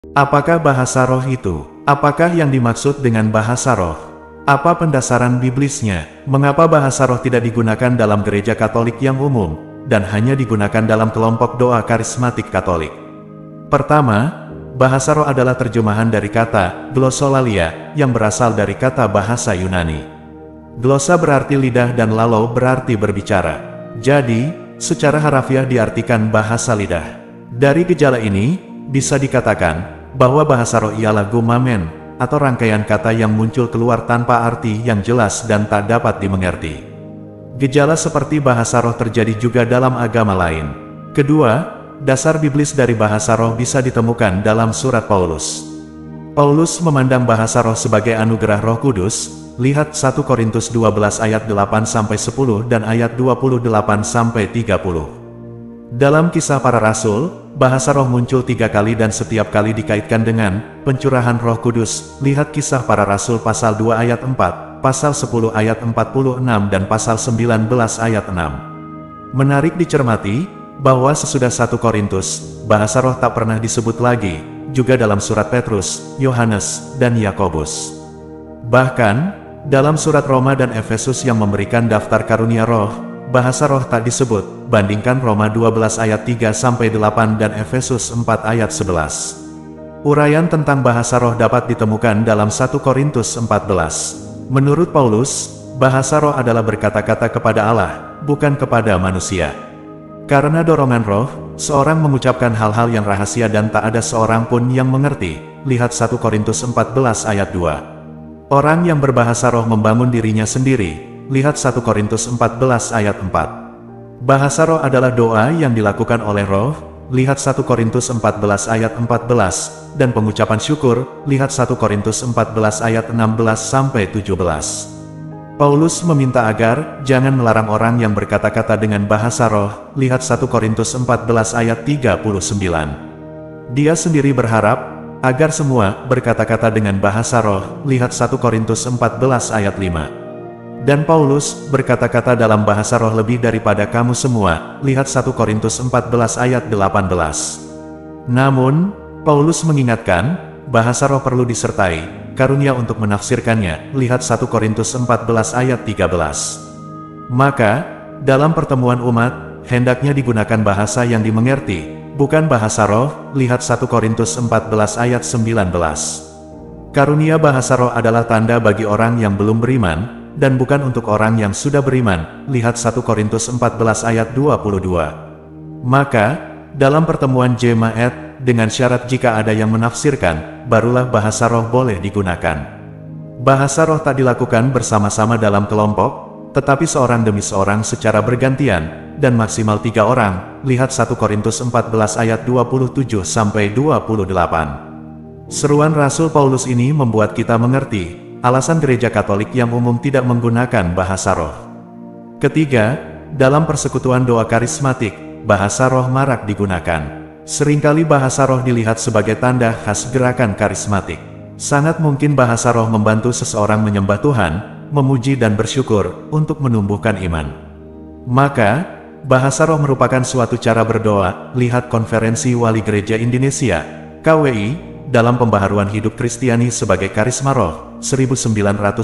Apakah bahasa roh itu? Apakah yang dimaksud dengan bahasa roh? Apa pendasaran biblisnya? Mengapa bahasa roh tidak digunakan dalam gereja Katolik yang umum, dan hanya digunakan dalam kelompok doa karismatik Katolik? Pertama, bahasa roh adalah terjemahan dari kata glossolalia, yang berasal dari kata bahasa Yunani. Glossa berarti lidah dan lalo berarti berbicara. Jadi, secara harafiah diartikan bahasa lidah. Dari gejala ini, bisa dikatakan bahwa bahasa roh ialah gumamen, atau rangkaian kata yang muncul keluar tanpa arti yang jelas dan tak dapat dimengerti. Gejala seperti bahasa roh terjadi juga dalam agama lain. Kedua, dasar biblis dari bahasa roh bisa ditemukan dalam surat Paulus. Paulus memandang bahasa roh sebagai anugerah Roh Kudus. Lihat 1 Korintus 12 ayat 8-10 dan ayat 28-30. Dalam Kisah Para Rasul, bahasa roh muncul 3 kali dan setiap kali dikaitkan dengan pencurahan Roh Kudus. Lihat Kisah Para Rasul pasal 2 ayat 4, pasal 10 ayat 46 dan pasal 19 ayat 6. Menarik dicermati bahwa sesudah 1 Korintus, bahasa roh tak pernah disebut lagi, juga dalam surat Petrus, Yohanes, dan Yakobus. Bahkan, dalam surat Roma dan Efesus yang memberikan daftar karunia roh, bahasa roh tak disebut, bandingkan Roma 12 ayat 3-8 dan Efesus 4 ayat 11. Uraian tentang bahasa roh dapat ditemukan dalam 1 Korintus 14. Menurut Paulus, bahasa roh adalah berkata-kata kepada Allah, bukan kepada manusia. Karena dorongan roh, seorang mengucapkan hal-hal yang rahasia dan tak ada seorang pun yang mengerti. Lihat 1 Korintus 14 ayat 2. Orang yang berbahasa roh membangun dirinya sendiri. Lihat 1 Korintus 14 ayat 4. Bahasa roh adalah doa yang dilakukan oleh roh. Lihat 1 Korintus 14 ayat 14. Dan pengucapan syukur. Lihat 1 Korintus 14 ayat 16-17. Paulus meminta agar jangan melarang orang yang berkata-kata dengan bahasa roh. Lihat 1 Korintus 14 ayat 39. Dia sendiri berharap agar semua berkata-kata dengan bahasa roh. Lihat 1 Korintus 14 ayat 5. Dan Paulus berkata-kata dalam bahasa roh lebih daripada kamu semua. Lihat 1 Korintus 14 ayat 18. Namun, Paulus mengingatkan, bahasa roh perlu disertai karunia untuk menafsirkannya. Lihat 1 Korintus 14 ayat 13. Maka, dalam pertemuan umat, hendaknya digunakan bahasa yang dimengerti, bukan bahasa roh. Lihat 1 Korintus 14 ayat 19. Karunia bahasa roh adalah tanda bagi orang yang belum beriman, dan bukan untuk orang yang sudah beriman. Lihat 1 Korintus 14 ayat 22. Maka, dalam pertemuan jemaat, dengan syarat jika ada yang menafsirkan, barulah bahasa roh boleh digunakan. Bahasa roh tak dilakukan bersama-sama dalam kelompok, tetapi seorang demi seorang secara bergantian, dan maksimal 3 orang. Lihat 1 Korintus 14 ayat 27-28. Seruan Rasul Paulus ini membuat kita mengerti alasan gereja Katolik yang umum tidak menggunakan bahasa roh. Ketiga, dalam persekutuan doa karismatik, bahasa roh marak digunakan. Seringkali bahasa roh dilihat sebagai tanda khas gerakan karismatik. Sangat mungkin bahasa roh membantu seseorang menyembah Tuhan, memuji dan bersyukur, untuk menumbuhkan iman. Maka, bahasa roh merupakan suatu cara berdoa. Lihat Konferensi Wali Gereja Indonesia, KWI, dalam Pembaharuan Hidup Kristiani sebagai Karisma Roh, 1995,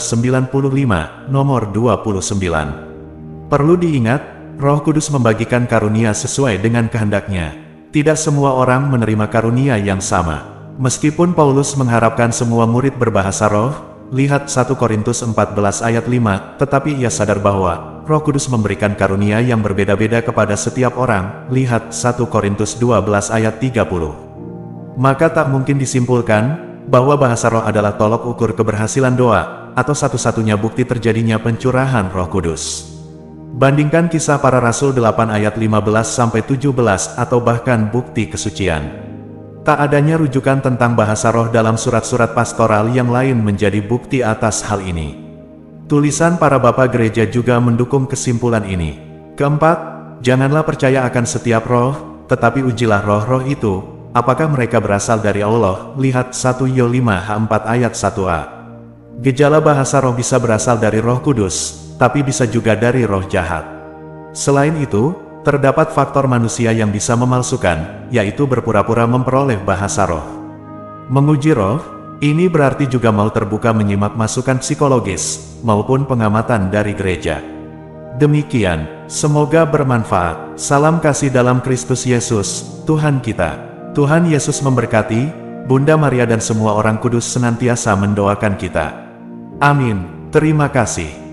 nomor 29. Perlu diingat, Roh Kudus membagikan karunia sesuai dengan kehendaknya. Tidak semua orang menerima karunia yang sama. Meskipun Paulus mengharapkan semua murid berbahasa roh, lihat 1 Korintus 14 ayat 5, tetapi ia sadar bahwa Roh Kudus memberikan karunia yang berbeda-beda kepada setiap orang. Lihat 1 Korintus 12 ayat 30. Maka tak mungkin disimpulkan bahwa bahasa roh adalah tolok ukur keberhasilan doa, atau satu-satunya bukti terjadinya pencurahan Roh Kudus. Bandingkan Kisah Para Rasul 8 ayat 15-17 atau bahkan bukti kesucian. Tak adanya rujukan tentang bahasa roh dalam surat-surat pastoral yang lain menjadi bukti atas hal ini. Tulisan para bapak gereja juga mendukung kesimpulan ini. Keempat, janganlah percaya akan setiap roh, tetapi ujilah roh-roh itu, apakah mereka berasal dari Allah. Lihat 1 Yoh 5:4 ayat 1a. Gejala bahasa roh bisa berasal dari Roh Kudus, tapi bisa juga dari roh jahat. Selain itu, terdapat faktor manusia yang bisa memalsukan, yaitu berpura-pura memperoleh bahasa roh. Menguji roh, ini berarti juga mau terbuka menyimak masukan psikologis, maupun pengamatan dari gereja. Demikian, semoga bermanfaat. Salam kasih dalam Kristus Yesus, Tuhan kita. Tuhan Yesus memberkati, Bunda Maria dan semua orang kudus senantiasa mendoakan kita. Amin. Terima kasih.